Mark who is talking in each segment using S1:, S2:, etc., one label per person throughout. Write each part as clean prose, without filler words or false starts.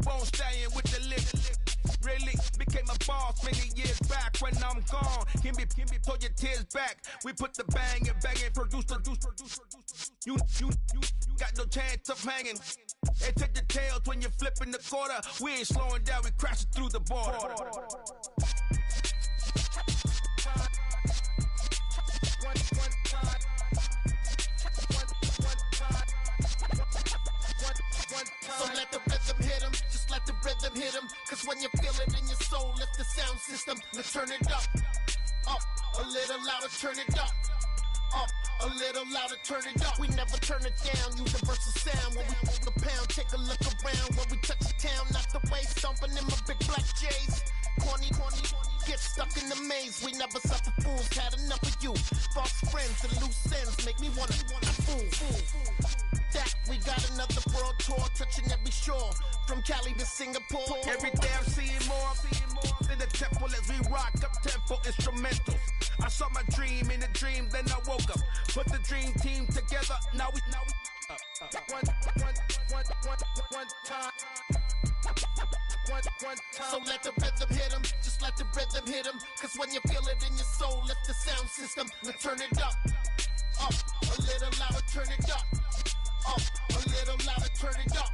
S1: won't stay in with the lift. Really became a boss many years back. When I'm gone, can be pull your tears back. We put the bang and produce. You got no chance of hanging. They take the tails when you're flipping the quarter. We ain't slowing down, we crashing through the border.
S2: So let the rhythm hit him, just let the rhythm hit him. Cause when you feel it in your soul, lift the sound system. Now turn it up, a little louder, turn it up. A little louder, turn it up. We never turn it down, universal sound. When we hold the pound, take a look around. When we touch the town, not the way, stomping in my big black J's. Corny, get stuck in the maze. We never suffer fools, had enough of you. False friends and loose ends make me wanna fool. That we got another world tour, touching every shore, from Cali to Singapore.
S1: Every day I'm seeing more in the temple as we rock up tempo instrumentals. I saw my dream in a dream, then I woke up. Put the dream team together, now we one time.
S2: So let the rhythm hit him, just let the rhythm hit him. Cause when you feel it in your soul, lift the sound system. Now turn it up, a little louder, turn it up. A little louder, turn it up.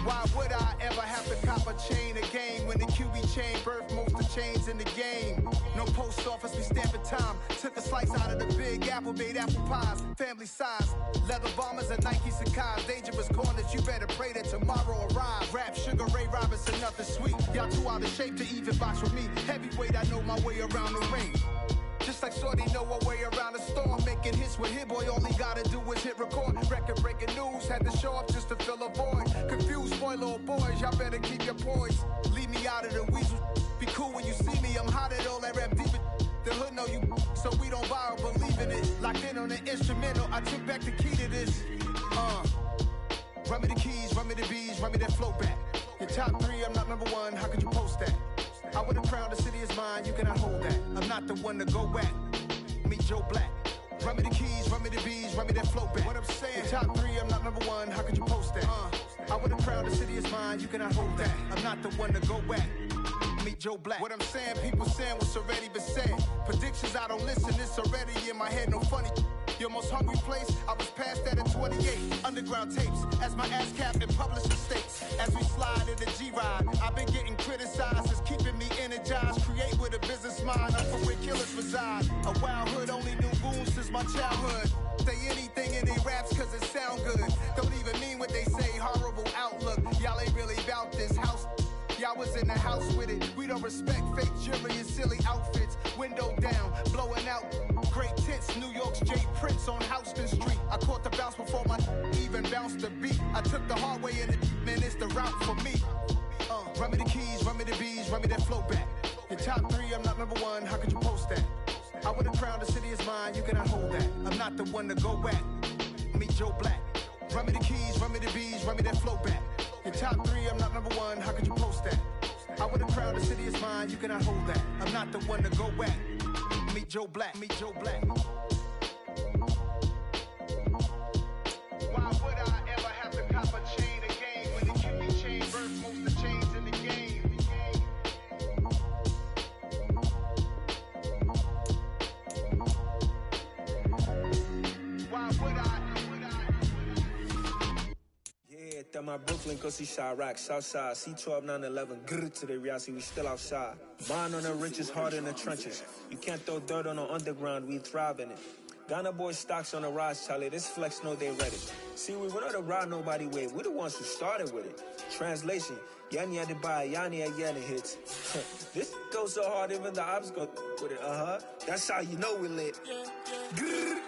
S1: Why would I ever have to cop a chain again when the QB chain birthed most of the chains in the game? No post office, we stamping time. Took a slice out of the big apple, made apple pies, family size. Leather bombers and Nike Sacai's, dangerous corners, you better pray that tomorrow arrives. Rap, Sugar Ray Robinson, nothing sweet. Y'all too out of shape to even box with me. Heavyweight, I know my way around the ring. Just like Shorty know her way around the storm. Making hits with Hit Boy, all he gotta do is hit record. Record breaking news, had to show up just to fill a void. Confused boy, little boys, y'all better keep your poise. Leave me out of the weasel. Be cool when you see me, I'm hot at all that rap deep. The hood know you, so we don't borrow, believe in it. Locked in on the instrumental, I took back the key to this. Run me the keys, run me the bees, run me that flow back. Your top three, I'm not number one, how could you post that? I would've crowned the city is mine, you cannot hold that. I'm not the one to go back. Meet Joe Black. Run me the keys, run me the bees, run me that flow back. What I'm saying, top three, I'm not number one, how could you post that? I would've crowned the city is mine, you cannot hold that. I'm not the one to go back. Meet Joe Black. What I'm saying, people saying what's already been said. Predictions, I don't listen, it's already in my head, no funny. Your most hungry place, I was past that at 28. Underground tapes, as my ass cap in published states. As we slide in the G-Ride, I've been getting criticized, it's keeping me energized. Create with a business mind, I'm from where killers reside. A wild hood, only knew goons since my childhood. Say anything in they raps cause it sound good. Don't even mean what they say, horrible outlook. Y'all ain't really about this house. Y'all was in the house with it. We don't respect fake jewelry and silly outfits. Window down, blowing out great tents. New York's J. Prince on Houston Street. I caught the bounce before my even bounced the beat. I took the hard way in it, man, it's the route for me. Run me the keys, run me the bees, run me that flow back. Your top three, I'm not number one, how could you post that? I would've crowned the city is mine, you cannot hold that. I'm not the one to go back. Meet Joe Black. Run me the keys, run me the bees, run me that flow back. Your top three, I'm not number one, how could you post that? I would've crowned the city is mine, you cannot hold that. I'm not the one to go back. Meet Joe Black, meet Joe Black. Why would I ever have to cop a chain again when the QB chain birthed most of the chains in the game? Why would I?
S3: Yeah, that my Brooklyn, cause he Chirac, Southside, C12, 911, grrr to the reality, we still outside. Mine on the riches, hard in the trenches. You can't throw dirt on the underground, we thrive in it. Ghana boy stocks on the rise, Charlie, this flex know they ready. See, we were not to ride nobody with, we the ones who started with it. Translation, Yanni had to buy, Yanni had Yanni hits. This goes so hard, even the ops go with it, That's how you know we lit. Grrr,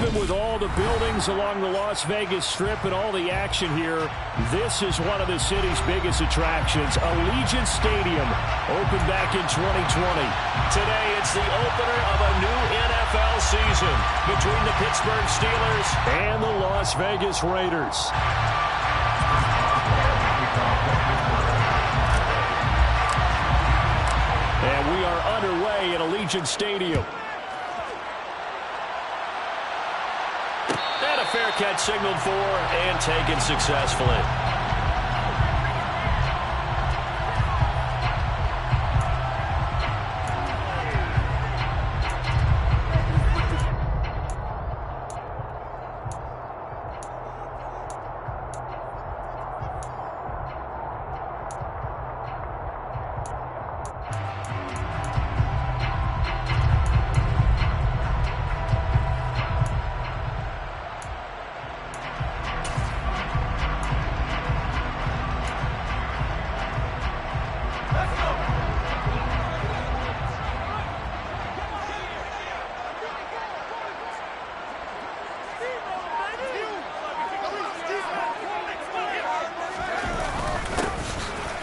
S4: Even with all the buildings along the Las Vegas Strip and all the action here, this is one of the city's biggest attractions. Allegiant Stadium opened back in 2020.
S5: Today, it's the opener of a new NFL season between the Pittsburgh Steelers
S4: and the Las Vegas Raiders. And we are underway at Allegiant Stadium.
S5: And a fair catch signaled for and taken successfully.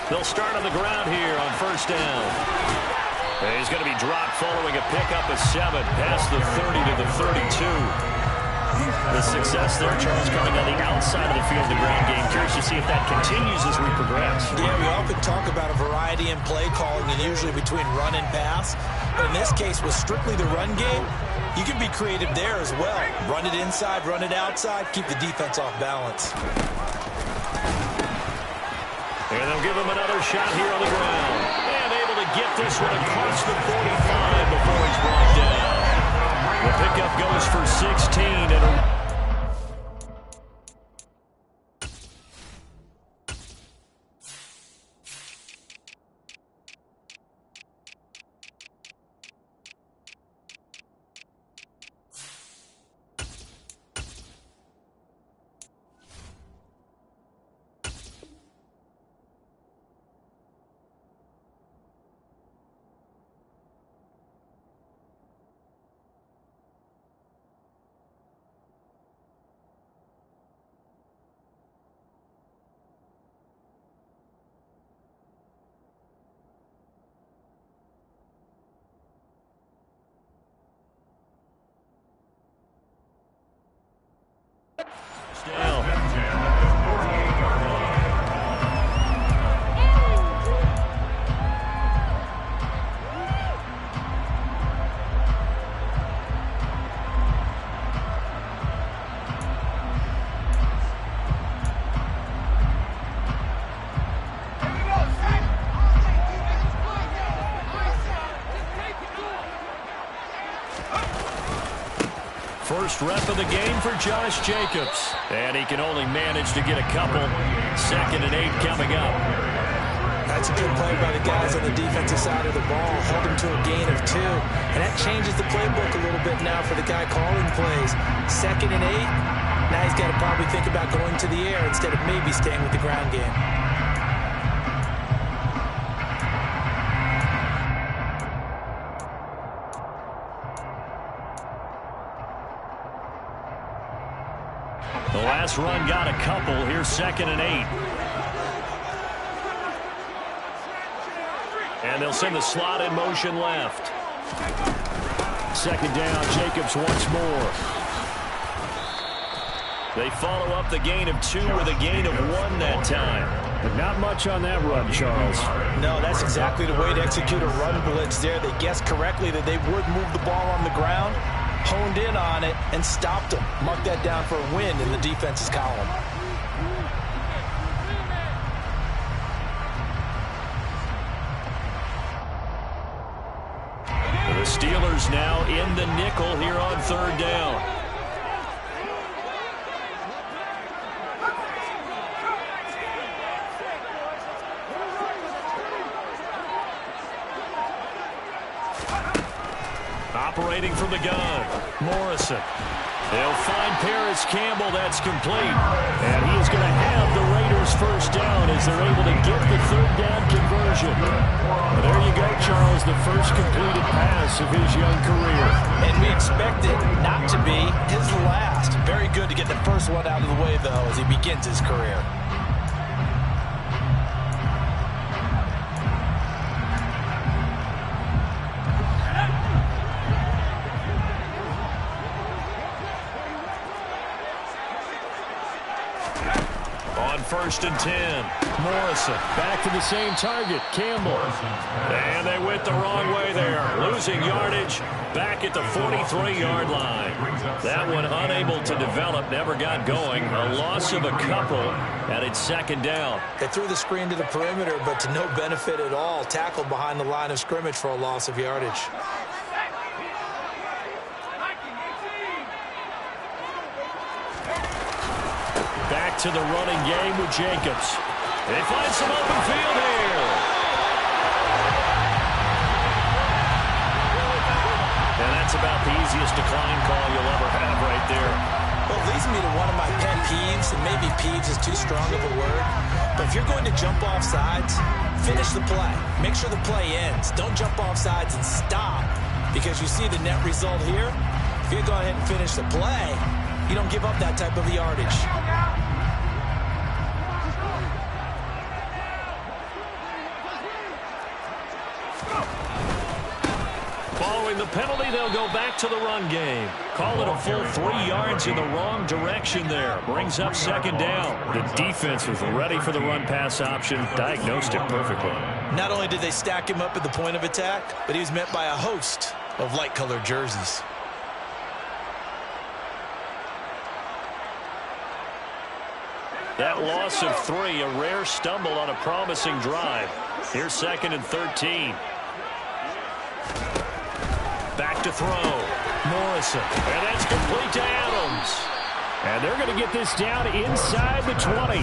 S5: They'll start on the ground here on first down. And he's going to be dropped following a pickup of 7 past the 30 to the 32. The success there, Charles, coming on the outside of the field, the ground game. Curious to see if that continues as we progress.
S6: Yeah, we often talk about a variety in play calling and usually between run and pass. But in this case, with strictly the run game, you can be creative there as well. Run it inside, run it outside, keep the defense off balance.
S5: And they'll give him another shot here on the ground. And able to get this one across the 45 before he's brought down. The pickup goes for 16 and first rep of the game for Josh Jacobs. And he can only manage to get a couple. 2nd and 8 coming up.
S6: That's a good play by the guys on the defensive side of the ball. Held him to a gain of 2. And that changes the playbook a little bit now for the guy calling plays. 2nd and 8. Now he's got to probably think about going to the air instead of maybe staying with the ground game.
S5: The last run got a couple. Here's 2nd and 8. And they'll send the slot in motion left.
S4: 2nd down, Jacobs once more.
S5: They follow up the gain of 2 with a gain of 1 that time.
S4: But not much on that run, Charles.
S6: No, that's exactly the way to execute a run blitz there. They guessed correctly that they would move the ball on the ground, honed in on it, and stopped them. Mark that down for a win in the defense's column.
S5: The Steelers now in the nickel here on 3rd down. Operating from the gun, Morrison. They'll find Paris Campbell. That's complete.
S4: And he is going to have the Raiders first down as they're able to get the third down conversion. Well, there you go, Charles, the first completed pass of his young career.
S6: And we expect it not to be his last. Very good to get the first one out of the way, though, as he begins his career.
S5: First and 10. Morrison.
S4: Back to the same target, Campbell.
S5: And they went the wrong way there. Losing yardage back at the 43-yard line. That one unable to develop, never got going. A loss of a couple, and it's second down.
S6: They threw the screen to the perimeter, but to no benefit at all. Tackled behind the line of scrimmage for a loss of yardage.
S4: Back to the running game with Jacobs.
S5: They find some open field here. And that's about the easiest decline call you'll ever have right there.
S6: Well, it leads me to one of my pet peeves, and maybe peeves is too strong of a word. But if you're going to jump off sides, finish the play. Make sure the play ends. Don't jump off sides and stop, because you see the net result here. If you go ahead and finish the play, you don't give up that type of yardage.
S5: Following the penalty, they'll go back to the run game. Call it a full 3 yards in the wrong direction there. Brings up second down.
S4: The defense was ready for the run-pass option, diagnosed it perfectly.
S6: Not only did they stack him up at the point of attack, but he was met by a host of light-colored jerseys.
S5: That loss of 3, a rare stumble on a promising drive. Here's second and 13. Back to throw. Morrison. And that's complete to Adams.
S4: And they're going to get this down inside the 20.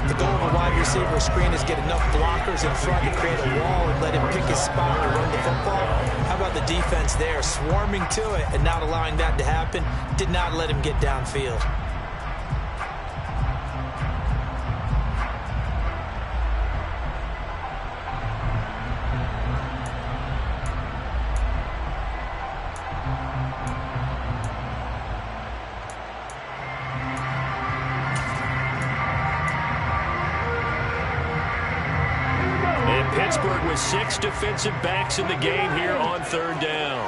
S6: The goal of a wide receiver screen is get enough blockers in front to create a wall and let him pick his spot to run the football. How about the defense there, swarming to it and not allowing that to happen? Did not let him get downfield.
S5: Pittsburgh with 6 defensive backs in the game here on third down.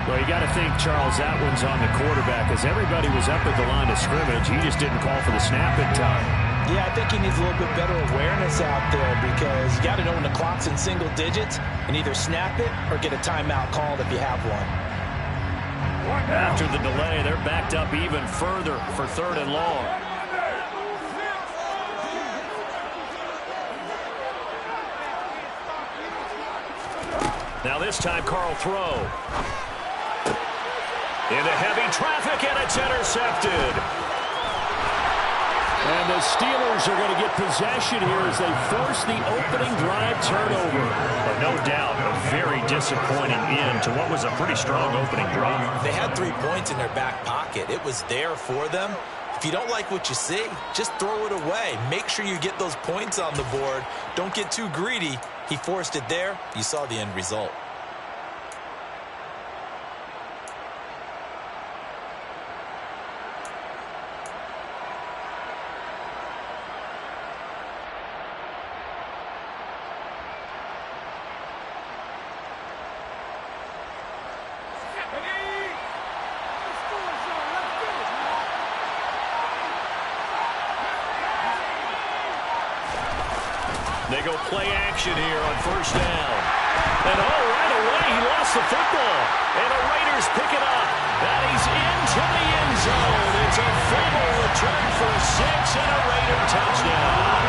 S4: Well, you got to think, Charles, that one's on the quarterback, as everybody was up at the line of scrimmage. He just didn't call for the snap in time.
S6: Yeah, I think he needs a little bit better awareness out there, because you got to know when the clock's in single digits and either snap it or get a timeout called if you have one.
S5: After the delay, they're backed up even further for third and long. Now this time, Carl throw. Into heavy traffic, and it's intercepted.
S4: And the Steelers are going to get possession here as they force the opening drive turnover.
S5: But no doubt, a very disappointing end to what was a pretty strong opening drive.
S6: They had 3 points in their back pocket. It was there for them. If you don't like what you see, just throw it away. Make sure you get those points on the board. Don't get too greedy. He forced it there. You saw the end result.
S5: They go play action here on first down. And right away, he lost the football. And the Raiders pick it up. And he's into the end zone. It's a fumble return for 6 and a Raider touchdown.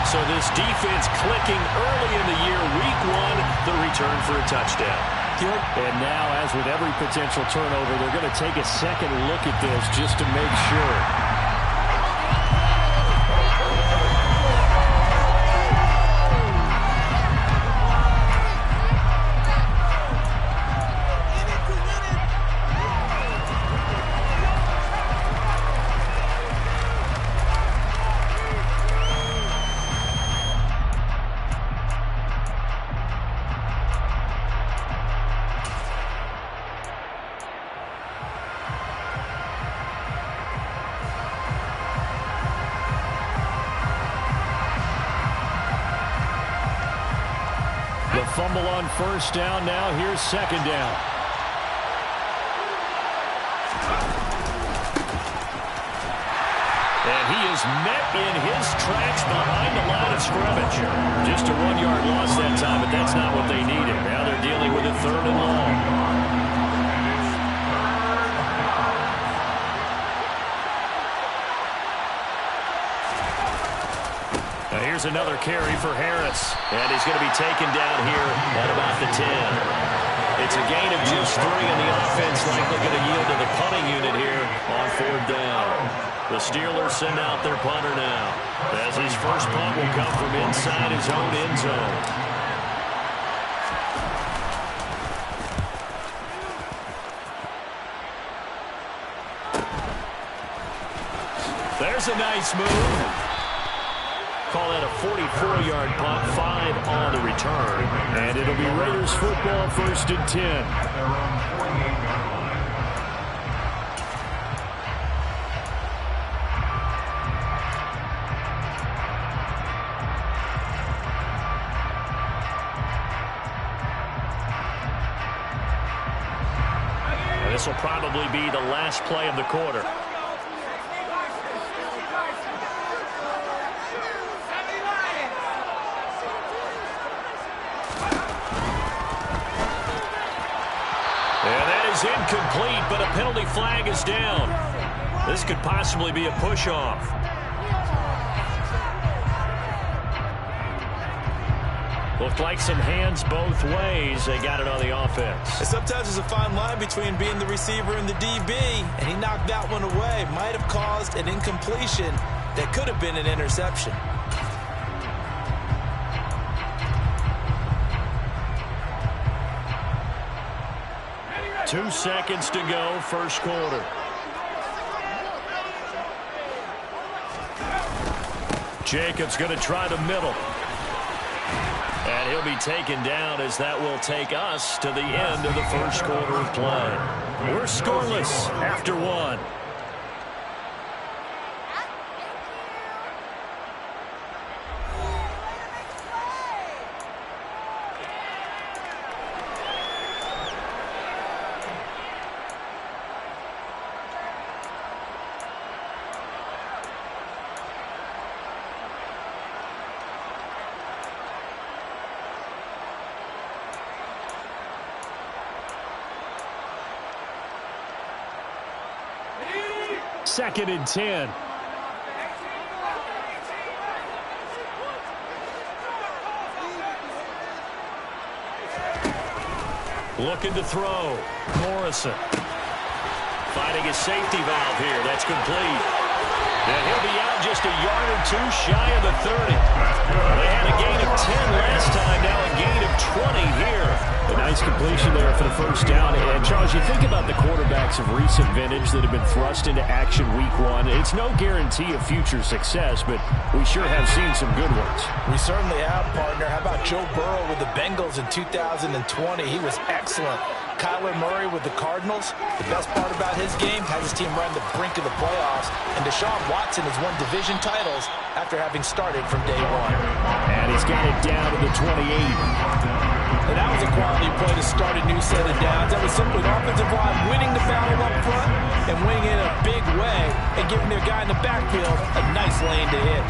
S5: So this defense clicking early in the year, week 1, the return for a touchdown.
S6: backfield.
S4: And now, as with every potential turnover, they're going to take a second look at this just to make sure. The fumble on first down. Now here's second down. And he is met in his tracks behind the line of scrimmage. Just a 1-yard loss that time, but that's not what they needed. Now they're dealing with a 3rd and long. Here's another carry for Harris. And he's going to be taken down here at about the 10. It's a gain of just 3, and the offense likely going to yield to the punting unit here on 4th down. The Steelers send out their punter now, as his first punt will come from inside his own end zone. There's a nice move. Call that a 44-yard punt, 5 on the return. And it'll be Raiders football, 1st and 10. This will probably be the last play of the quarter. Incomplete, but a penalty flag is down. This could possibly be a push-off. Looked like some hands both ways. They got it on the offense.
S6: And sometimes there's a fine line between being the receiver and the DB, and he knocked that one away. Might have caused an incompletion that could have been an interception.
S4: 2 seconds to go, first quarter. Jacobs going to try the middle. And he'll be taken down as that will take us to the end of the first quarter of play. We're scoreless after 1. Second and 10. Looking to throw. Morrison. Finding his safety valve here. That's complete. And he'll be out just a yard or 2 shy of the 30. They had a gain of 10 last time. Now a gain of 20 here. A nice completion there for the first down. And, Charles, you think about the quarterbacks of recent vintage that have been thrust into action week 1. It's no guarantee of future success, but we sure have seen some good ones.
S6: We certainly have, partner. How about Joe Burrow with the Bengals in 2020? He was excellent. Kyler Murray with the Cardinals. The best part about his game, has his team right on the brink of the playoffs. And Deshaun Watson has won division titles after having started from day 1.
S4: And he's got it down to the 28.
S6: And that was a quality play to start a new set of downs. That was simply an offensive line winning the battle up front and winning it in a big way and giving their guy in the backfield a nice lane to hit.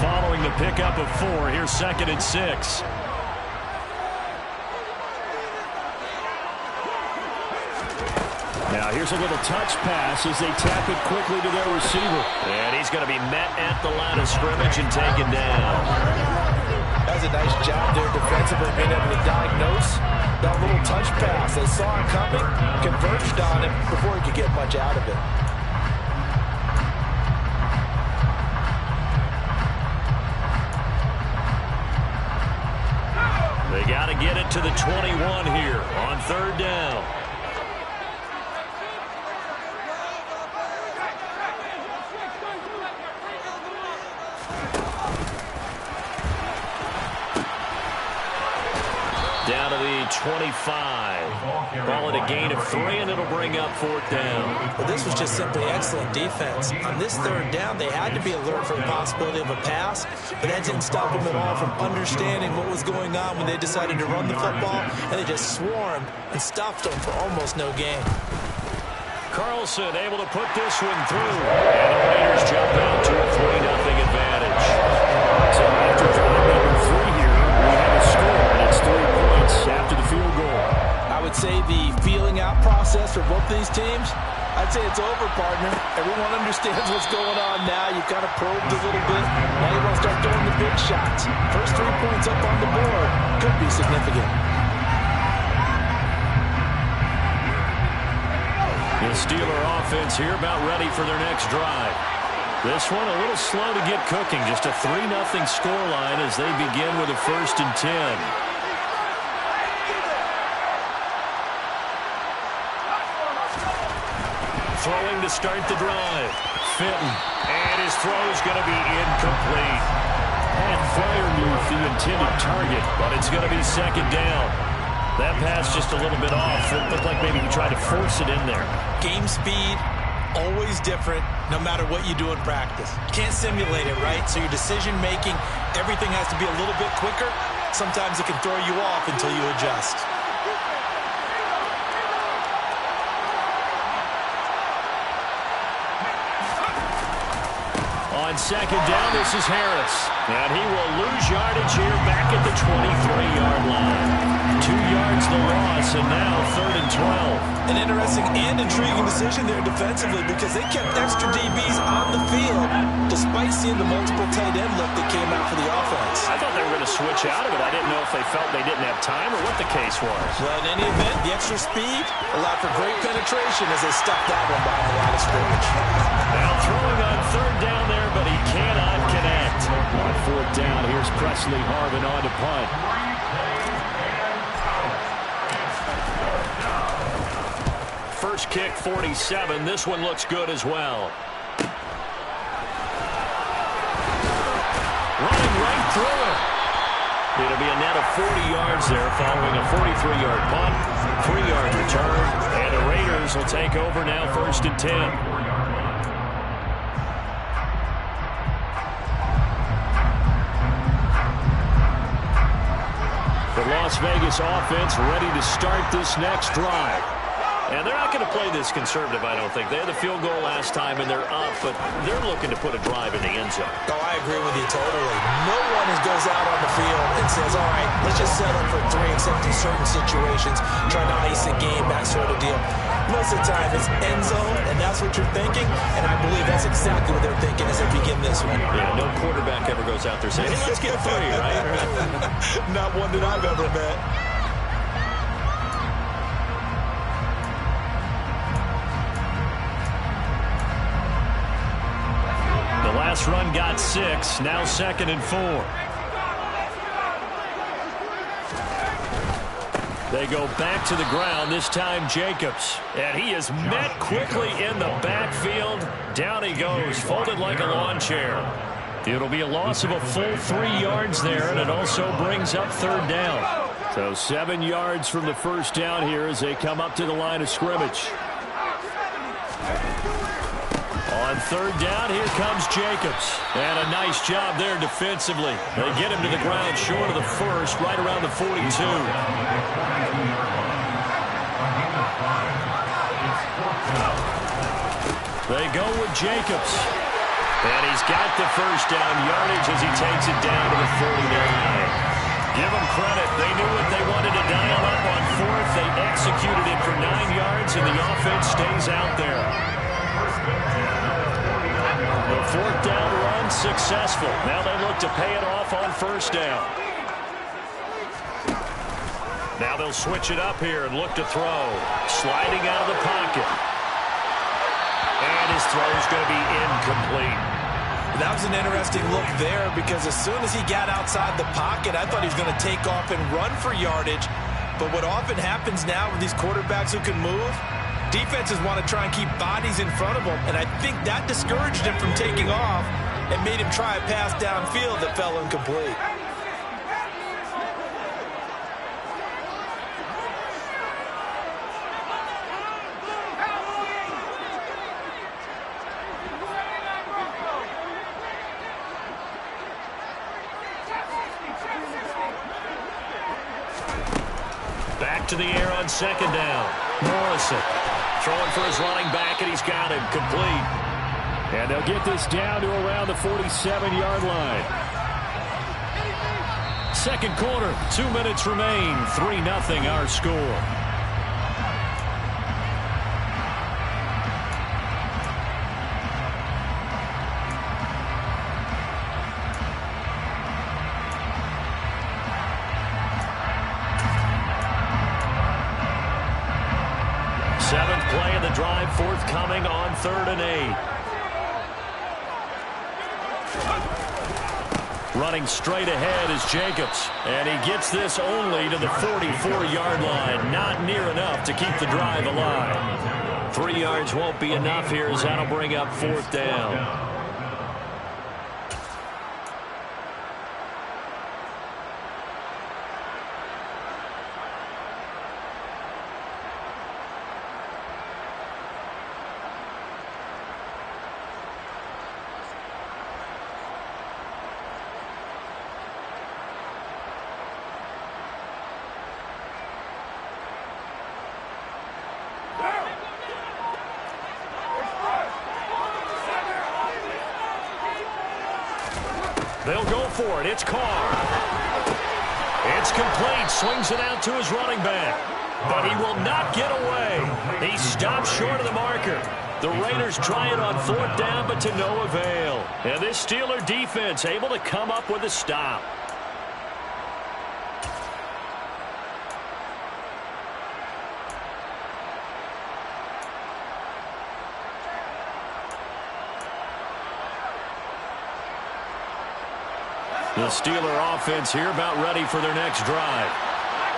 S4: Following the pickup of 4, here's second and 6. Now Now here's a little touch pass as they tap it quickly to their receiver.
S5: And he's going to be met at the line of scrimmage and taken down.
S6: That was a nice job there defensively, being able to diagnose that little touch pass. They saw it coming, converged on him before he could get much out of it.
S5: They got to get it to the 21 here on third down. Down to the 25. Ball at a gain of 3, and it'll bring up fourth down.
S6: Well, this was just simply excellent defense. On this third down, they had to be alert for the possibility of a pass, but that didn't stop them at all from understanding what was going on when they decided to run the football, and they just swarmed and stopped them for almost no gain.
S5: Carlson able to put this one through, and the Raiders jump out to a 3-0 advantage.
S4: So after drive number 3 here, we have a score, and it's 3 points after the field goal.
S6: I would say the feeling out process for both these teams, I'd say it's over, partner. Everyone understands what's going on now. You've kind of probed a little bit. Now you want to start throwing the big shots. First 3 points up on the board could be significant.
S5: The Steeler offense here about ready for their next drive. This one a little slow to get cooking. Just a 3-0 scoreline as they begin with a 1st and 10. Throwing to start the drive. Fenton. And his throw's going to be incomplete.
S4: Pat Freiermuth the intended target,
S5: But it's going to be 2nd down. That pass just a little bit off. It looked like maybe he tried to force it in there.
S6: Game speed, always different, no matter what you do in practice. Can't simulate it, right? So your decision-making, everything has to be a little bit quicker. Sometimes it can throw you off until you adjust.
S5: On 2nd down, this is Harris. And he will lose yardage here back at the 23-yard line. 2 yards the loss, and now 3rd and 12.
S6: An interesting and intriguing decision there defensively because they kept extra DBs on the field despite seeing the multiple tight end look that came out for the offense.
S5: I thought they were going to switch out of it. I didn't know if they felt they didn't have time or what the case was.
S6: Well, in any event, the extra speed allowed for great penetration as they stuck that one behind the line of scrimmage.
S5: Now throwing on 3rd down there, but he cannot connect.
S4: On 4th down, here's Presley Harvin on to punt.
S5: First kick, 47. This one looks good as well. Running right through it. It'll be a net of 40 yards there following a 43-yard punt, 3-yard return, and the Raiders will take over now 1st and 10. The Las Vegas offense ready to start this next drive. And they're not going to play this conservative, I don't think. They had the field goal last time, and they're up, but they're looking to put a drive in the end zone.
S6: Oh, I agree with you totally. No one goes out on the field and says, all right, let's just settle for 3, except in certain situations, trying to ice a game, that sort of deal. Most of the time, it's end zone, and that's what you're thinking, and I believe that's exactly what they're thinking as they begin this one.
S5: Yeah, no quarterback ever goes out there saying, hey, let's get 3, right?
S6: Not one that I've ever met.
S5: The last run got 6, now 2nd and 4. They go back to the ground, this time Jacobs. And he is met quickly in the backfield. Down he goes, folded like a lawn chair. It'll be a loss of a full 3 yards there, and it also brings up 3rd down.
S4: So 7 yards from the 1st down here as they come up to the line of scrimmage.
S5: On 3rd down, here comes Jacobs. And a nice job there defensively. They get him to the ground short of the 1st, right around the 42. They go with Jacobs. And he's got the 1st down yardage as he takes it down to the 49. Give them credit. They knew what they wanted to dial up on fourth. They executed it for 9 yards, and the offense stays out there. The fourth down run successful. Now they look to pay it off on first down. Now they'll switch it up here and look to throw. Sliding out of the pocket. And his throw is going to be incomplete.
S6: That was an interesting look there because as soon as he got outside the pocket, I thought he was going to take off and run for yardage. But what often happens now with these quarterbacks who can move, defenses want to try and keep bodies in front of them. And I think that discouraged him from taking off and made him try a pass downfield that fell incomplete.
S5: Back to the air on second down. Morrison throwing for his running back, and he's got him complete.
S4: And they'll get this down to around the 47-yard line. Second quarter, 2 minutes remain. 3-0 our score.
S5: Seventh play of the drive forthcoming on 3rd and 8. Running straight ahead is Jacobs. And he gets this only to the 44-yard line. Not near enough to keep the drive alive. 3 yards won't be enough here as that'll bring up 4th down. They'll go for it. It's Carr. It's complete. Swings it out to his running back. But he will not get away. He stops short of the marker. The Raiders try it on 4th down, but to no avail. And this Steeler defense able to come up with a stop. The Steeler offense here about ready for their next drive.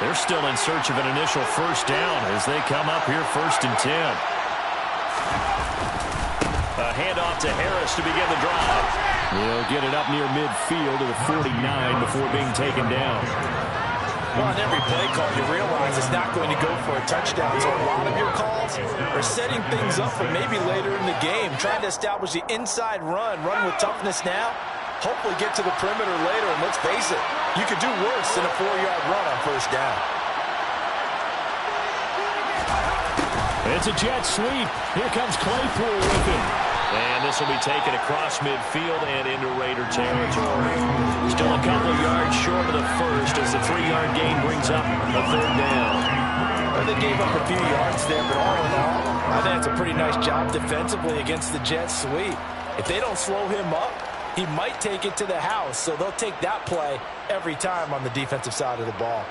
S5: They're still in search of an initial first down as they come up here 1st and 10. A handoff to Harris to begin the drive.
S4: They'll get it up near midfield to the 49 before being taken down.
S6: Well, on every play call, you realize it's not going to go for a touchdown. So a lot of your calls are setting things up for maybe later in the game, trying to establish the inside run with toughness now. Hopefully get to the perimeter later, and let's face it, you could do worse than a 4-yard run on first down.
S4: It's a jet sweep. Here comes Claypool with him.
S5: And this will be taken across midfield and into Raider territory. Still a couple of yards short of the first as the 3-yard gain brings up a 3rd down.
S6: Well, they gave up a few yards there, but all in all, I think it's a pretty nice job defensively against the jet sweep. If they don't slow him up, he might take it to the house, so they'll take that play every time on the defensive side of the ball.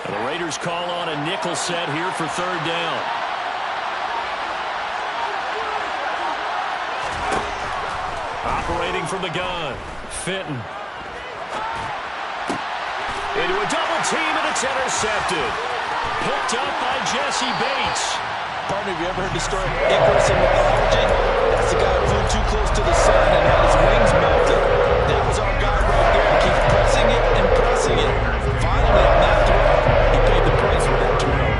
S5: The Raiders call on a nickel set here for 3rd down. Operating from the gun, Fenton. Into a double team, and it's intercepted. Picked up by Jesse Bates.
S6: Partner, have you ever heard the story of Icarus in mythology? That's the guy who flew too close to the sun and had his wings melted. That was our guy right there. Keep pressing it and pressing it. Finally, on that throw, he paid the price for that turnover.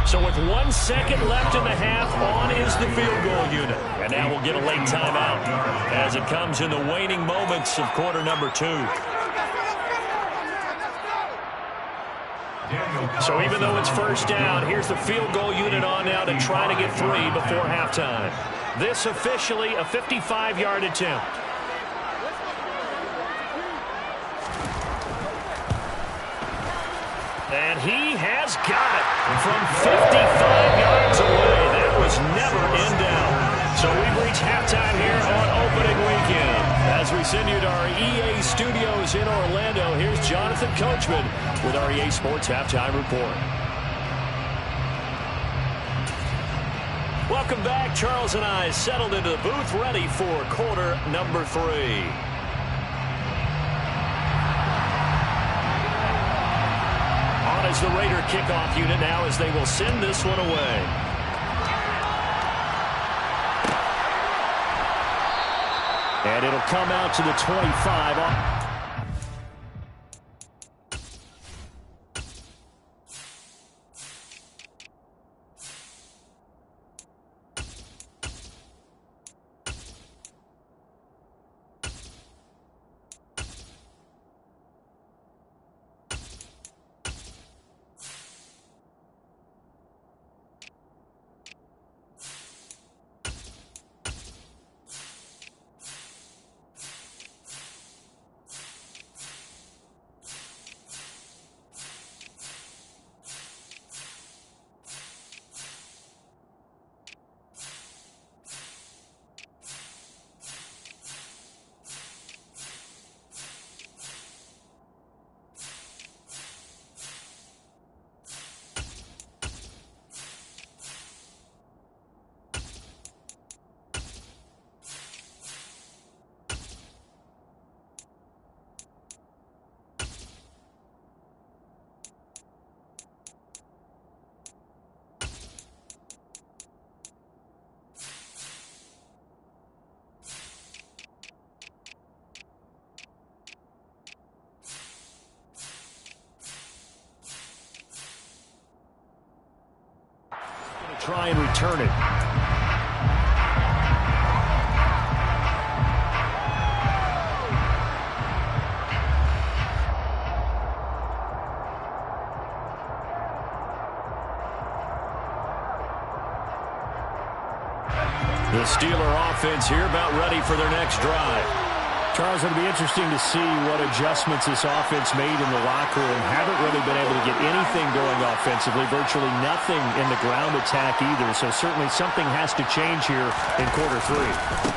S5: So with 1 second left in the half, on is the field goal unit. And now we'll get a late timeout as it comes in the waning moments of quarter number 2. So even though it's first down, here's the field goal unit on now to try to get 3 before halftime. This officially a 55-yard attempt. And he has got it from 55 yards away. That was never in doubt. So we've reached halftime here on opening weekend. As we send you to our EA studios in Orlando, here's Jonathan Coachman with our EA Sports Halftime Report. Welcome back. Charles and I settled into the booth, ready for quarter number 3. On is the Raider kickoff unit now as they will send this one away. And it'll come out to the 25. Try and return it. The Steeler offense here about ready for their next drive. Charles, it'll be interesting to see what adjustments this offense made in the locker room. Haven't really been able to get anything going offensively, virtually nothing in the ground attack either. So certainly something has to change here in quarter 3.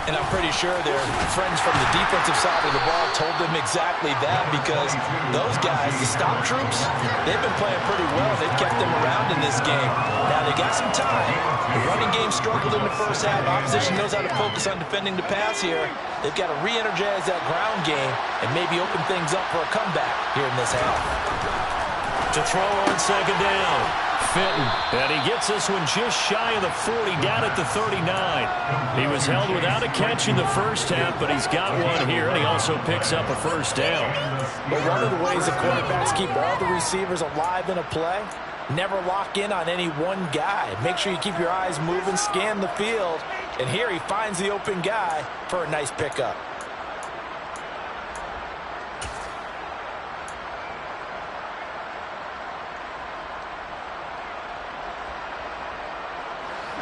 S6: And I'm pretty sure their friends from the defensive side of the ball told them exactly that, because those guys, the stop troops, they've been playing pretty well. They've kept them around in this game. Now they got some time. The running game struggled in the first half. Opposition knows how to focus on defending the pass here. They've got to re-energize that ground game and maybe open things up for a comeback here in this half.
S5: To throw on second down, Fenton. And he gets this one just shy of the 40, down at the 39. He was held without a catch in the first half, but he's got one here, and he also picks up a first down.
S6: But one of the ways the quarterbacks keep all the receivers alive in a play, never lock in on any one guy. Make sure you keep your eyes moving, scan the field, and here he finds the open guy for a nice pickup.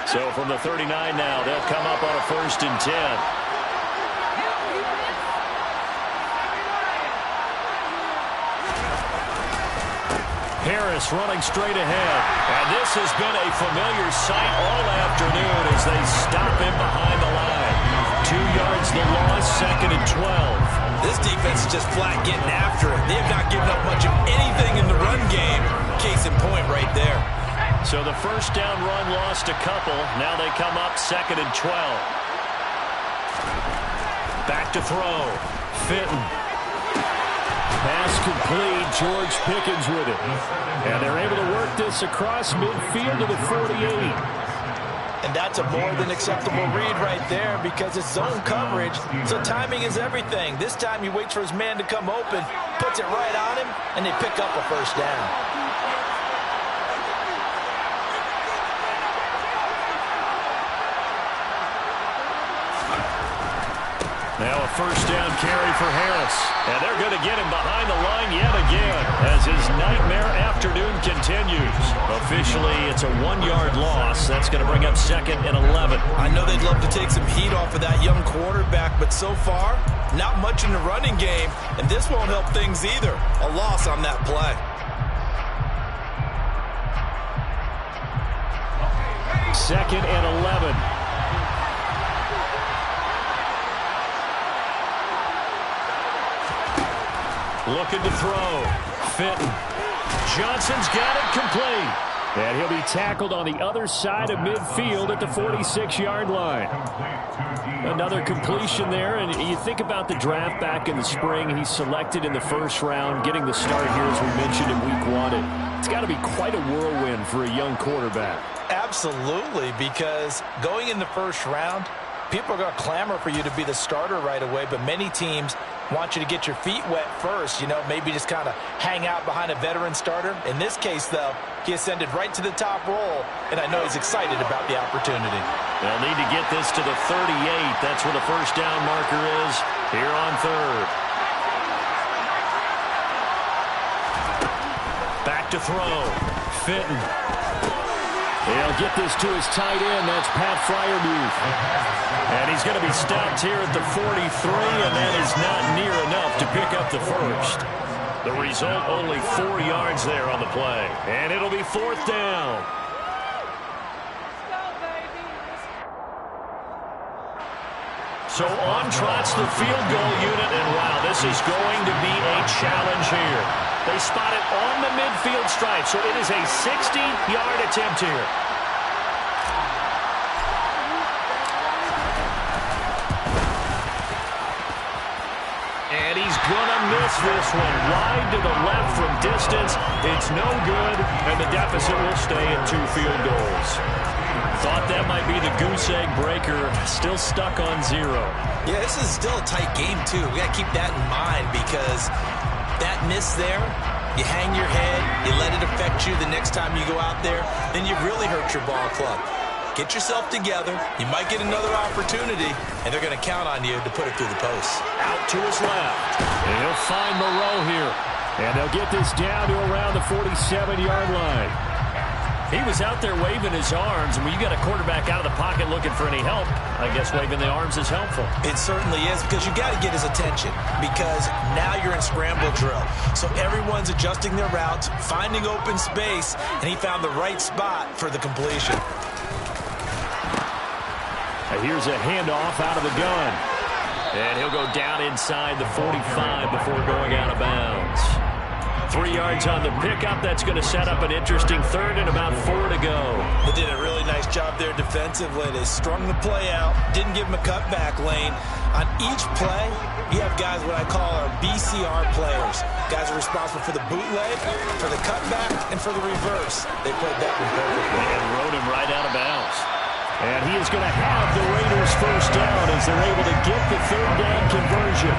S5: So from the 39 now, they'll come up on a 1st and 10. Harris running straight ahead. And this has been a familiar sight all afternoon as they stop him behind the line. 2 yards the loss, 2nd and 12.
S6: This defense is just flat getting after it. They have not given up much of anything in the run game. Case in point right there.
S5: So the first down run lost a couple. Now they come up 2nd and 12. Back to throw. Fenton. Pass complete. George Pickens with it. And they're able to work this across midfield to the 48.
S6: And that's a more than acceptable read right there, because it's zone coverage, so timing is everything. This time he waits for his man to come open, puts it right on him, and they pick up a first down.
S5: Now a first down carry for Harris. And they're going to get him behind the line yet again as his nightmare afternoon continues. Officially, it's a 1-yard loss. That's going to bring up 2nd and 11.
S6: I know they'd love to take some heat off of that young quarterback, but so far, not much in the running game, and this won't help things either. A loss on that play.
S5: 2nd and 11. Looking to throw. Fitton. Johnson's got it complete. And he'll be tackled on the other side of midfield at the 46-yard line. Another completion there, and you think about the draft back in the spring. He's selected in the first round, getting the start here, as we mentioned, in week 1. It's got to be quite a whirlwind for a young quarterback.
S6: Absolutely, because going in the first round, people are going to clamor for you to be the starter right away, but many teams want you to get your feet wet first, maybe just kind of hang out behind a veteran starter. In this case, though, he ascended right to the top roll, and I know he's excited about the opportunity.
S5: They'll need to get this to the 38. That's where the first down marker is here on 3rd. Back to throw. Fitton. He'll get this to his tight end. That's Pat Freiermuth. And he's going to be stopped here at the 43, and that is not near enough to pick up the first. The result, only 4 yards there on the play. And it'll be 4th down. So on trots the field goal unit, and wow, this is going to be a challenge here. They spot it on the midfield stripe, so it is a 60-yard attempt here. And he's going to miss this one. Wide to the left from distance. It's no good, and the deficit will stay at 2 field goals. Thought that might be the goose egg breaker. Still stuck on 0.
S6: Yeah, this is still a tight game, too. We got to keep that in mind because that miss there, you hang your head, you let it affect you the next time you go out there, then you really hurt your ball club. Get yourself together. You might get another opportunity, and they're going to count on you to put it through the post.
S5: Out to his left. And he'll find Moreau here. And they'll get this down to around the 47-yard line. He was out there waving his arms, and when you got a quarterback out of the pocket looking for any help, I guess waving the arms is helpful.
S6: It certainly is, because you got to get his attention, because now you're in scramble drill. So everyone's adjusting their routes, finding open space, and he found the right spot for the completion.
S5: Here's a handoff out of the gun. And he'll go down inside the 45 before going out of bounds. 3 yards on the pickup. That's going to set up an interesting 3rd and about 4 to go.
S6: They did a really nice job there defensively. They strung the play out, didn't give him a cutback lane. On each play, you have guys what I call our BCR players. Guys are responsible for the bootleg, for the cutback, and for the reverse. They played that one perfectly.
S5: And rode him right out of bounds. And he is going to have the Raiders first down as they're able to get the 3rd down conversion.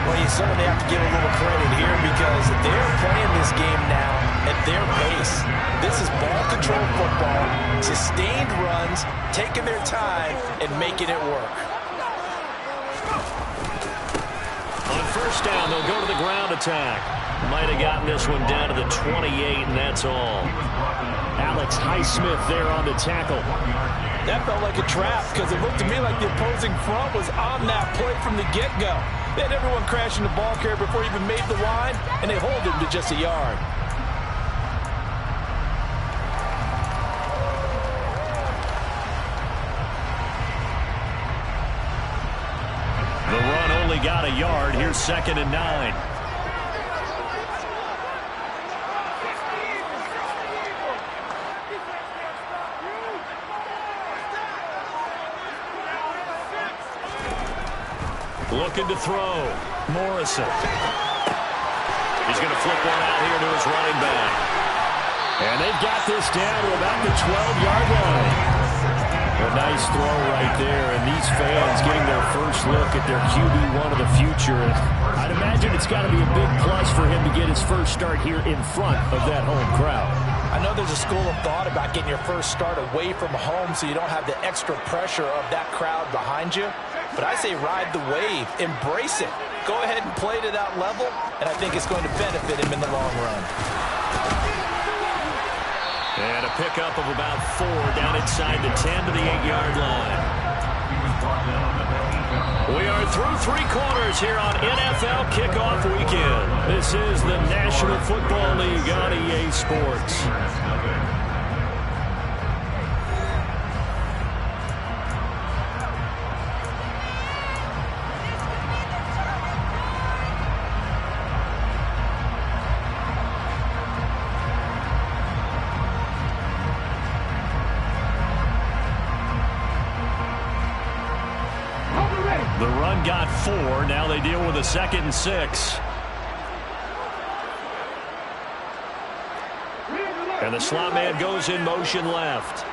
S6: Well, you certainly have to give a little credit here because they're playing this game now at their pace. This is ball control football, sustained runs, taking their time, and making it work.
S5: On first down, they'll go to the ground attack. Might have gotten this one down to the 28, and that's all. Alex Highsmith there on the tackle.
S6: That felt like a trap because it looked to me like the opposing front was on that play from the get-go. They had everyone crashing the ball carrier before he even made the line, and they hold him to just a yard.
S5: The run only got a yard. Here's 2nd and 9. Looking to throw. Morrison. He's going to flip one out here to his running back. And they've got this down to about the 12-yard line. A nice throw right there, and these fans getting their first look at their QB1 of the future. I'd imagine it's got to be a big plus for him to get his first start here in front of that home crowd.
S6: I know there's a school of thought about getting your first start away from home so you don't have the extra pressure of that crowd behind you. But I say ride the wave. Embrace it. Go ahead and play to that level, and I think it's going to benefit him in the long run.
S5: And a pickup of about 4 down inside the 10 to the 8-yard line. We are through 3 quarters here on NFL Kickoff Weekend. This is the National Football League on EA Sports. The run got 4. Now they deal with a 2nd and 6. And the slot man goes in motion left.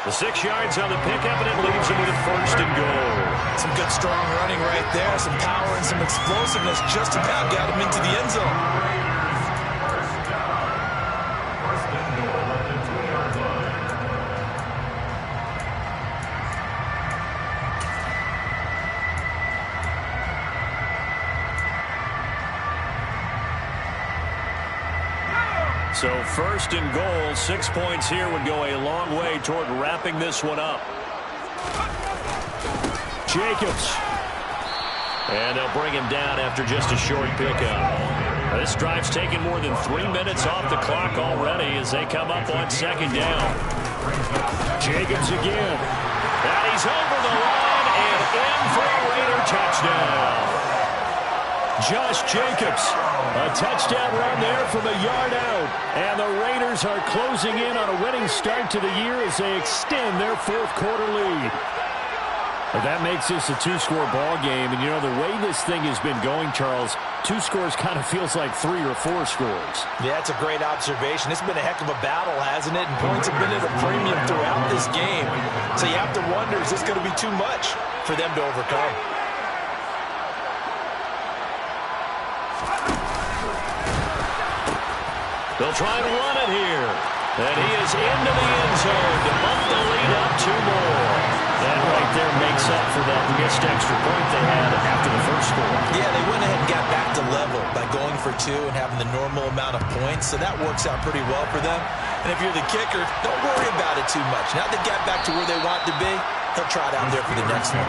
S5: The 6 yards on the pickup, and it leaves him with a 1st and goal.
S6: Some good, strong running right there. Some power and some explosiveness just about got him into the end zone.
S5: So 1st and goal, 6 points here would go a long way toward wrapping this one up. Jacobs. And they'll bring him down after just a short pickup. This drive's taken more than 3 minutes off the clock already as they come up on 2nd down. Jacobs again. And he's over the line and in for a Raider touchdown. Josh Jacobs, a touchdown run there from a yard out. And the Raiders are closing in on a winning start to the year as they extend their 4th quarter lead. But that makes this a 2-score ball game. And, you know, the way this thing has been going, Charles, 2 scores kind of feels like 3 or 4 scores.
S6: Yeah, that's a great observation. It's been a heck of a battle, hasn't it? And points have been at a premium throughout this game. So you have to wonder, is this going to be too much for them to overcome?
S5: They'll try and run it here. And he is into the end zone to bump the lead up 2 more. That right there makes up for that missed extra point they had after the first score.
S6: Yeah, they went ahead and got back to level by going for 2 and having the normal amount of points. So that works out pretty well for them. And if you're the kicker, don't worry about it too much. Now they got back to where they want to be, they'll try it out there for the next one.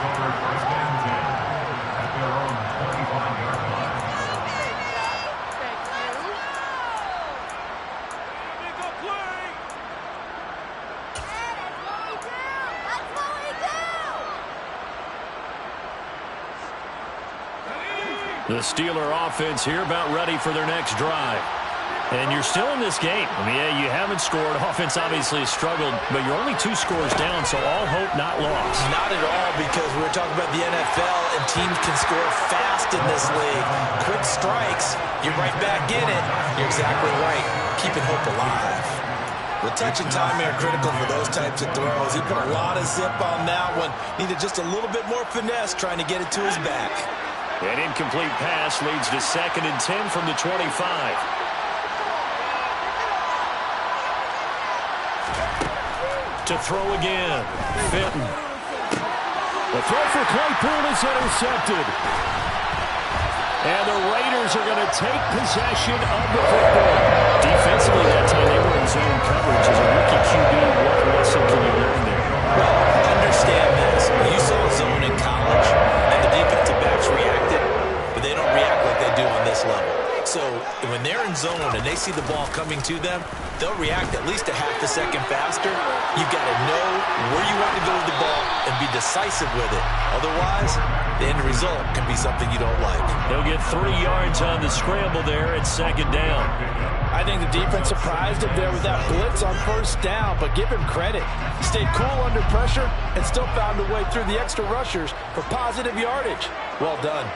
S5: The Steeler offense here about ready for their next drive. And you're still in this game. I mean, yeah, you haven't scored. Offense obviously has struggled, but you're only 2 scores down, so all hope not lost.
S6: Not at all, because we're talking about the NFL, and teams can score fast in this league. Quick strikes, you're right back in it. You're exactly right. Keeping hope alive. The touch and time are critical for those types of throws. He put a lot of zip on that one. Needed just a little bit more finesse trying to get it to his back.
S5: An incomplete pass leads to 2nd and 10 from the 25. To throw again. Fenton. The throw for Claypool is intercepted. And the Raiders are going to take possession of the football. Defensively that time they were in zone coverage. As a rookie QB, what lesson can you learn there?
S6: Well, understand this. You saw zone in college, and the defensive backs reacted, but they don't react like they do on this level. So when they're in zone and they see the ball coming to them, they'll react at least a half a second faster. You've got to know where you want to go with the ball and be decisive with it. Otherwise, the end result can be something you don't like.
S5: They'll get 3 yards on the scramble there at 2nd down.
S7: I think the defense surprised him there with that blitz on 1st down, but give him credit. He stayed cool under pressure and still found a way through the extra rushers for positive yardage. Well done.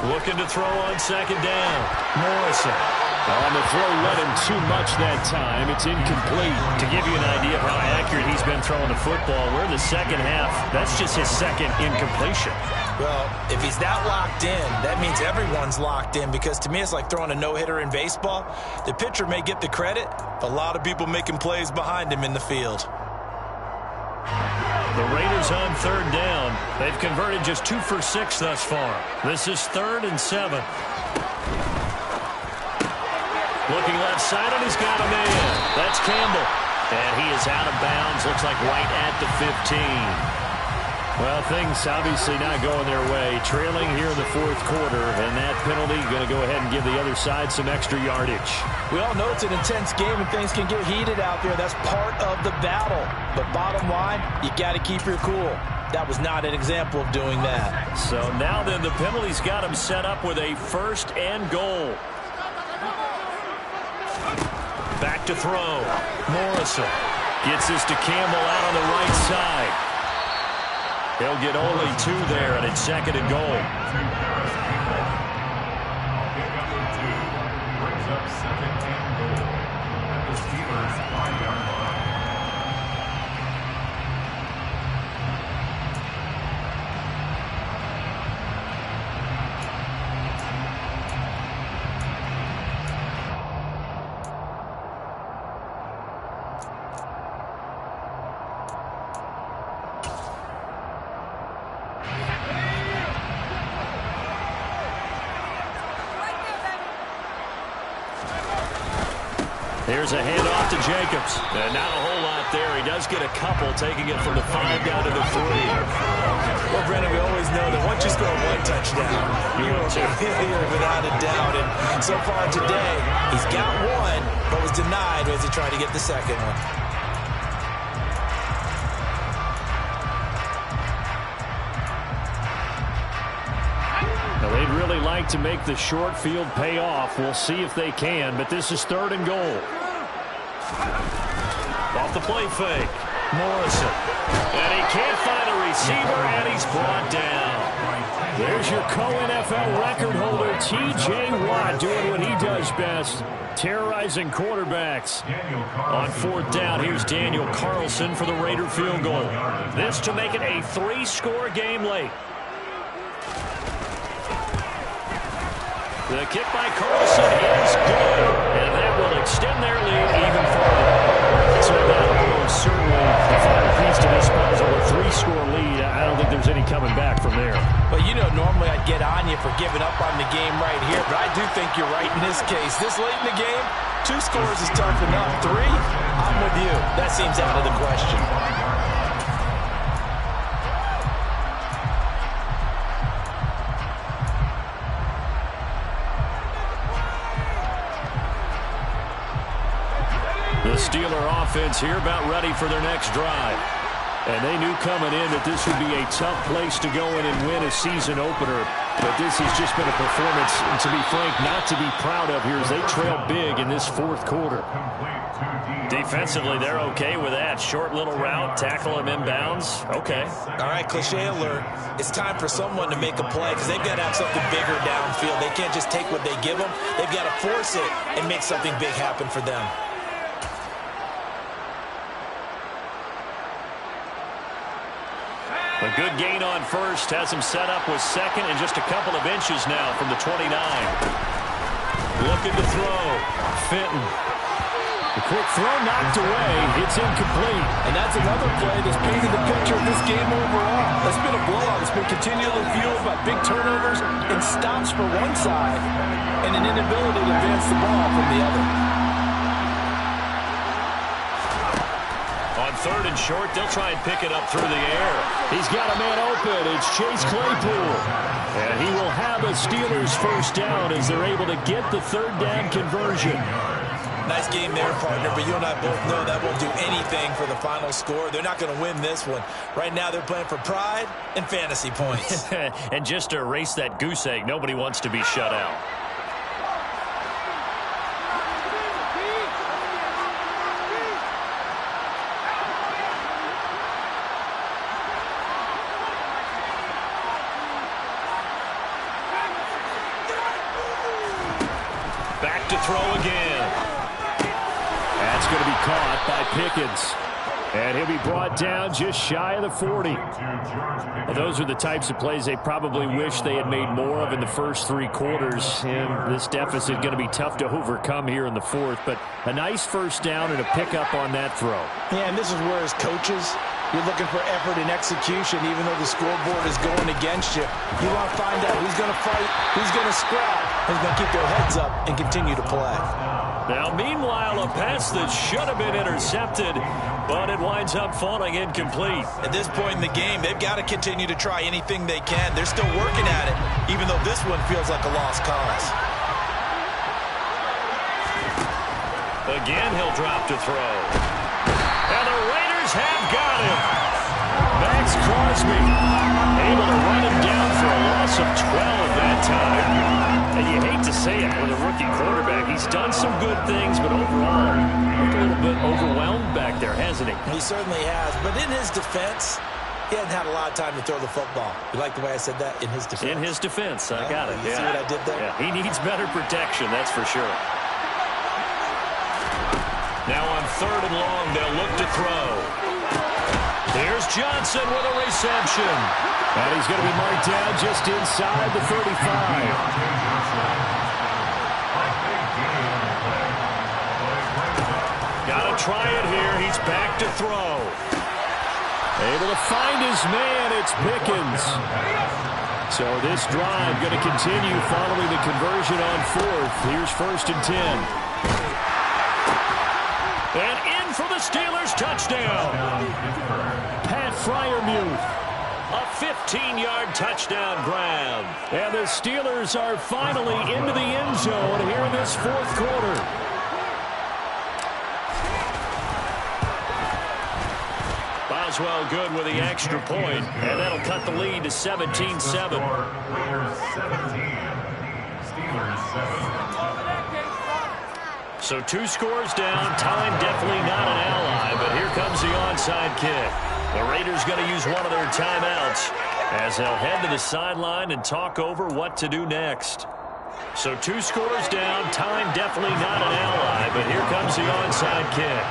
S5: Looking to throw on 2nd down. Morrison.
S4: On the throw, let him too much that time. It's incomplete.
S5: To give you an idea of how accurate he's been throwing the football, we're in the second half. That's just his second incompletion.
S6: Well, if he's that locked in, that means everyone's locked in, because to me it's like throwing a no-hitter in baseball. The pitcher may get the credit, but a lot of people making plays behind him in the field.
S5: The Raiders on third down. They've converted just 2 for 6 thus far. This is 3rd and 7. Looking left side, and he's got a man. That's Campbell. And he is out of bounds. Looks like right at the 15. Well, things obviously not going their way. Trailing here in the 4th quarter, and that penalty going to go ahead and give the other side some extra yardage.
S7: We all know it's an intense game and things can get heated out there. That's part of the battle. But bottom line, you got to keep your cool. That was not an example of doing that.
S5: So now then, the penalty's got him set up with a 1st and goal. Back to throw. Morrison gets this to Campbell out on the right side. He'll get only 2 there, and it's 2nd and goal.
S8: Brings up 2nd and goal at the Steelers' 5-yard line.
S5: Here's a handoff to Jacobs. And not a whole lot there. He does get a couple, taking it from the 5 down to the 3.
S6: Well, Brandon, we always know that once you score 1 touchdown, you're without a doubt. And so far today, he's got 1, but was denied as he tried to get the 2nd one.
S5: Now, they'd really like to make the short field pay off. We'll see if they can, but this is 3rd and goal. Off the play fake. Morrison. And he can't find a receiver, and he's brought down. There's your co-NFL record holder, T.J. Watt, doing what he does best, terrorizing quarterbacks. On 4th down, here's Daniel Carlson for the Raider field goal. This to make it a 3-score game late. The kick by Carlson is good, and that will extend their lead even further. So that almost certainly the final piece to this puzzle, a 3-score lead. I don't think there's any coming back from there.
S7: Well, you know, normally I'd get on you for giving up on the game right here, but I do think you're right in this case. This late in the game, 2 scores is tough enough. 3, I'm with you. That seems out of the question.
S5: The Steeler offense here about ready for their next drive. And they knew coming in that this would be a tough place to go in and win a season opener. But this has just been a performance, to be frank, not to be proud of here as they trail big in this 4th quarter. Defensively, they're okay with that. Short little route, tackle him inbounds. Okay.
S6: All right, cliche alert. It's time for someone to make a play because they've got to have something bigger downfield. They can't just take what they give them. They've got to force it and make something big happen for them.
S5: A good gain on 1st has him set up with 2nd and just a couple of inches now from the 29. Looking to throw. Fenton. The quick throw knocked away. It's incomplete.
S7: And that's another play that's painted the picture of this game overall. It's been a blowout. It's been continually fueled by big turnovers and stops for one side and an inability to advance the ball from the other.
S5: On 3rd and short, they'll try and pick it up through the air. He's got a man open. It's Chase Claypool. And he will have a Steelers 1st down as they're able to get the 3rd down conversion.
S6: Nice game there, partner, but you and I both know that won't do anything for the final score. They're not going to win this one. Right now, they're playing for pride and fantasy points.
S5: And just to erase that goose egg, nobody wants to be shut out. Back to throw again. That's going to be caught by Pickens. And he'll be brought down just shy of the 40. Well, those are the types of plays they probably wish they had made more of in the first 3 quarters. And this deficit going to be tough to overcome here in the 4th. But a nice first down and a pickup on that throw.
S6: Yeah, and this is where as coaches, you're looking for effort and execution, even though the scoreboard is going against you. You want to find out who's going to fight, who's going to scrap, who's going to keep their heads up and continue to play.
S5: Now, meanwhile, a pass that should have been intercepted, but it winds up falling incomplete.
S6: At this point in the game, they've got to continue to try anything they can. They're still working at it, even though this one feels like a lost cause.
S5: Again, he'll drop to throw. And the Raiders have got him. Max Crosby able to run him down for a loss of 12 that time. And you hate to say it with a rookie quarterback. He's done some good things, but overall, looked a little bit overwhelmed back there, hasn't he?
S6: He certainly has. But in his defense, he hasn't had a lot of time to throw the football. You like the way I said that? In his defense.
S5: In his defense. I got it.
S6: You see what I did there?
S5: Yeah, he needs better protection, that's for sure. Now on 3rd and long, they'll look to throw. Here's Johnson with a reception. And he's going to be marked down just inside the 35. Got to try it here. He's back to throw. Able to find his man. It's Pickens. So this drive going to continue following the conversion on 4th. Here's 1st and 10. And in for the Steelers touchdown. Pat Freiermuth. A 15-yard touchdown grab. And the Steelers are finally into the end zone here in this 4th quarter. Boswell good with the extra point, and that'll cut the lead to 17-7.
S8: Raiders 17, Steelers 7.
S5: So 2 scores down. Time definitely not an ally, but here comes the onside kick. The Raiders going to use one of their timeouts as they'll head to the sideline and talk over what to do next. So 2 scores down. Time definitely not an ally, but here comes the onside kick.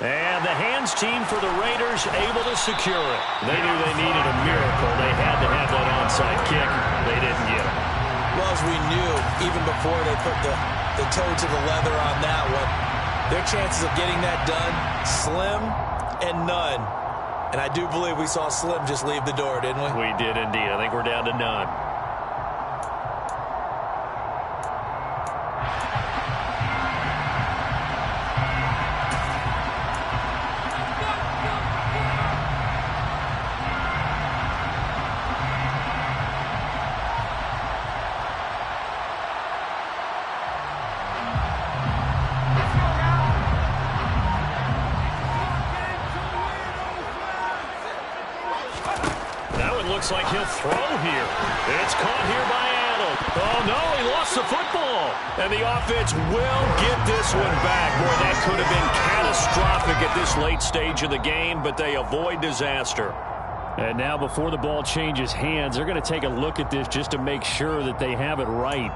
S5: And the hands team for the Raiders able to secure it. They knew they needed a miracle. They had to have that onside kick. They didn't get it.
S6: Well, as we knew, even before they put the toe to the leather on that one, their chances of getting that done, slim and none. And I do believe we saw Slim just leave the door, didn't we?
S5: We did indeed. I think we're down to none. Looks like he'll throw here. It's caught here by Adams. Oh, no, he lost the football. And the offense will get this one back. Boy, that could have been catastrophic at this late stage of the game, but they avoid disaster. And now before the ball changes hands, they're going to take a look at this just to make sure that they have it right.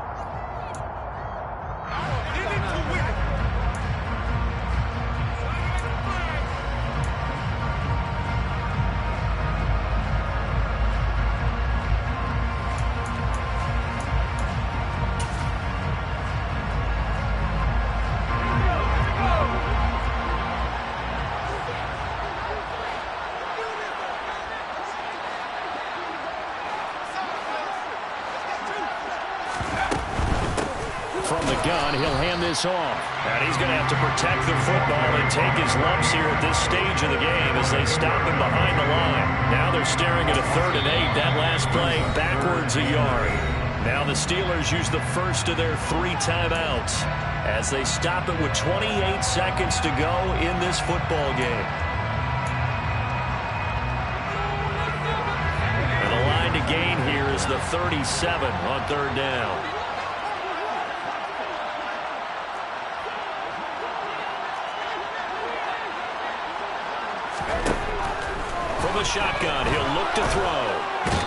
S5: From the gun, he'll hand this off. And he's going to have to protect the football and take his lumps here at this stage of the game as they stop him behind the line. Now they're staring at a 3rd and 8. That last play backwards a yard. Now the Steelers use the first of their 3 timeouts as they stop it with 28 seconds to go in this football game. And the line to gain here is the 37 on 3rd down. shotgun. He'll look to throw.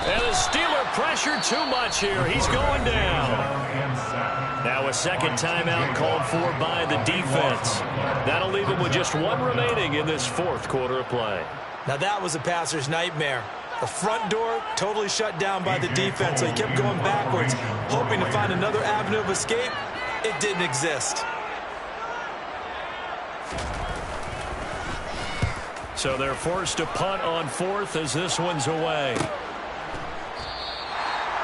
S5: And the Steeler pressure too much here. He's going down. Now a second timeout called for by the defense. That'll leave him with just one remaining in this fourth quarter of play.
S6: Now that was a passer's nightmare. The front door totally shut down by the defense, so he kept going backwards, hoping to find another avenue of escape. It didn't exist.
S5: So they're forced to punt on fourth as this one's away.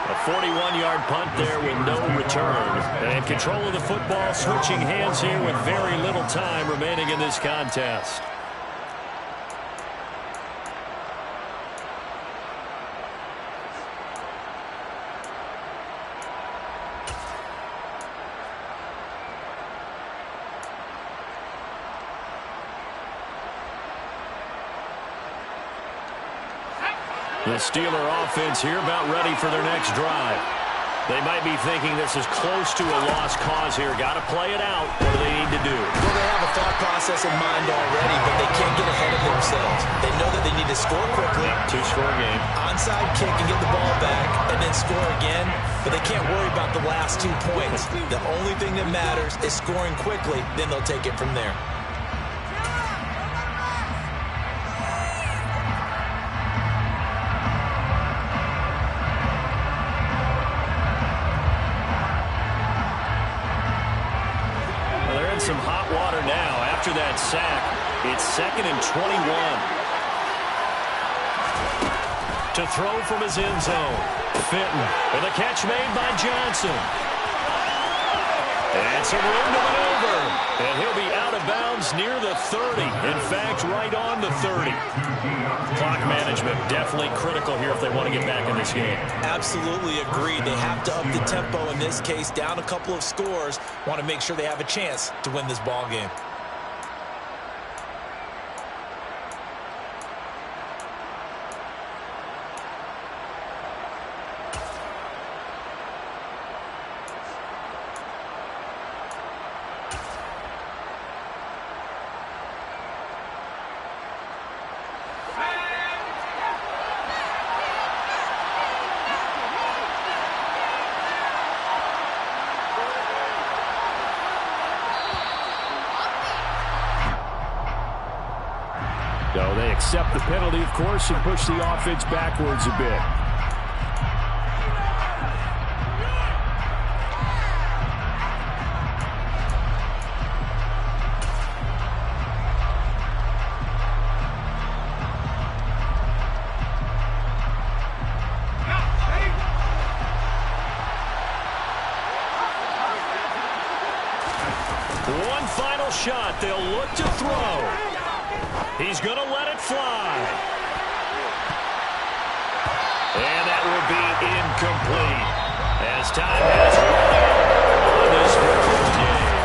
S5: A 41-yard punt there with no return. And control of the football, switching hands here with very little time remaining in this contest. The Steeler offense here about ready for their next drive. They might be thinking this is close to a lost cause here. Got to play it out. What do they need to do?
S6: Well, they have a thought process in mind already, but they can't get ahead of themselves. They know that they need to score quickly.
S5: Two-score game.
S6: Onside kick and get the ball back and then score again, but they can't worry about the last 2 points. The only thing that matters is scoring quickly, then they'll take it from there.
S5: Some hot water now after that sack. It's 2nd and 21. To throw from his end zone. Fenton. And the catch made by Johnson. And some room to maneuver. And he'll be out of bounds near the 30. In fact, right on the 30. Clock management definitely critical here if they want to get back in this game.
S6: Absolutely agreed. They have to up the tempo in this case, down a couple of scores. Want to make sure they have a chance to win this ball game.
S4: So they accept the penalty, of course, and push the offense backwards a bit.
S5: One final shot. They'll look to throw. He's going to let it fly. And that will be incomplete. As time has run out on this Brooklyn game.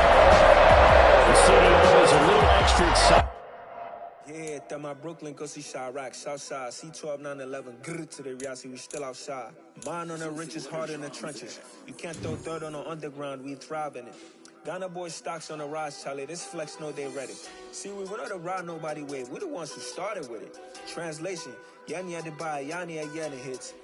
S3: The city always a little extra excited. Yeah, that my Brooklyn, go see Chirac, Southside, C12, 911, grrr to the Riasi, we still outside. Mine on the riches, hard in the trenches. You can't throw dirt on the underground, we thrive in it. Ghana boys stocks on the rise, Charlie. This flex know they ready. See, we not to ride nobody way. We the ones who started with it. Translation: Yani had to buy, Yani had hits.